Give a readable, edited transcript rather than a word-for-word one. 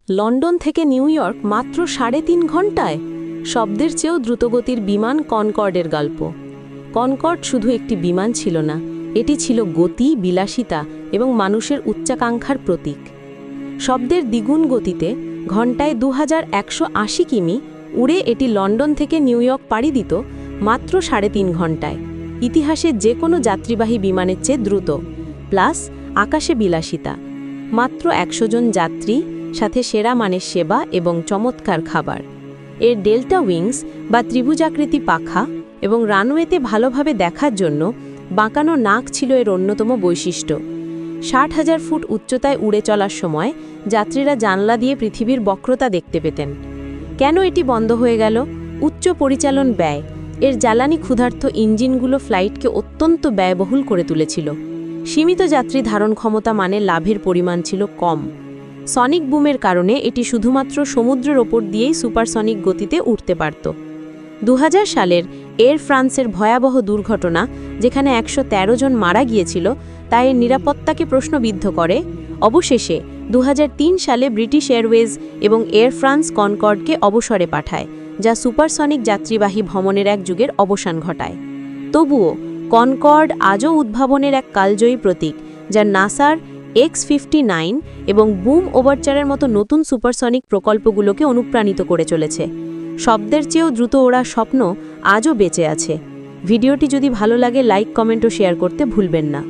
London থেকে new York মাত্র 3.5 ঘন্টায়, শব্দের চেয়েও দ্রুতগতির বিমান কনকর্ডের গল্প। কনকর্ড শুধু একটি বিমান ছিল না, এটি ছিল গতি, বিলাসিতা এবং মানুষের উচ্চাকাঙ্ক্ষার প্রতীক। শব্দের দ্বিগুণ গতিতে ঘণ্টায় 2180 কিমি উড়ে এটি লন্ডন থেকে নিউ ইয়র্ক পাড়ি দিত মাত্র 3.5 ঘন্টায়। ইতিহাসে যে কোনো যাত্রীবাহী বিমানের চেয়ে দ্রুত, প্লাস আকাশে বিলাসিতা। মাত্র 100 জন যাত্রী, সাথে সেরা মানের সেবা এবং চমৎকার খাবার। এর ডেল্টা উইংস বা ত্রিভুজাকৃতি পাখা এবং রানওয়েতে ভালোভাবে দেখার জন্য বাঁকানো নাক ছিল এর অন্যতম বৈশিষ্ট্য। 60,000 ফুট উচ্চতায় উড়ে চলার সময় যাত্রীরা জানলা দিয়ে পৃথিবীর বক্রতা দেখতে পেতেন। কেন এটি বন্ধ হয়ে গেল? উচ্চ পরিচালন ব্যয়। এর জ্বালানি ক্ষুধার্ত ইঞ্জিনগুলো ফ্লাইটকে অত্যন্ত ব্যয়বহুল করে তুলেছিল। সীমিত যাত্রী ধারণ ক্ষমতা মানে লাভের পরিমাণ ছিল কম। সনিক বুমের কারণে এটি শুধুমাত্র সমুদ্রের ওপর দিয়েই সুপারসনিক গতিতে উঠতে পারত। 2000 সালের এয়ার ফ্রান্সের ভয়াবহ দুর্ঘটনা, যেখানে 113 জন মারা গিয়েছিল, তা এর নিরাপত্তাকে প্রশ্নবিদ্ধ করে। অবশেষে 2003 সালে ব্রিটিশ এয়ারওয়েজ এবং এয়ার ফ্রান্স কনকর্ডকে অবসরে পাঠায়, যা সুপারসনিক যাত্রীবাহী ভ্রমণের এক যুগের অবসান ঘটায়। তবুও কনকর্ড আজও উদ্ভাবনের এক কালজয়ী প্রতীক, যা নাসার X-59 এবং বুম ওভারচারের মতো নতুন সুপারসনিক প্রকল্পগুলোকে অনুপ্রাণিত করে চলেছে। শব্দের চেয়েও দ্রুত ওড়ার স্বপ্ন আজও বেঁচে আছে। ভিডিওটি যদি ভালো লাগে, লাইক, কমেন্ট ও শেয়ার করতে ভুলবেন না।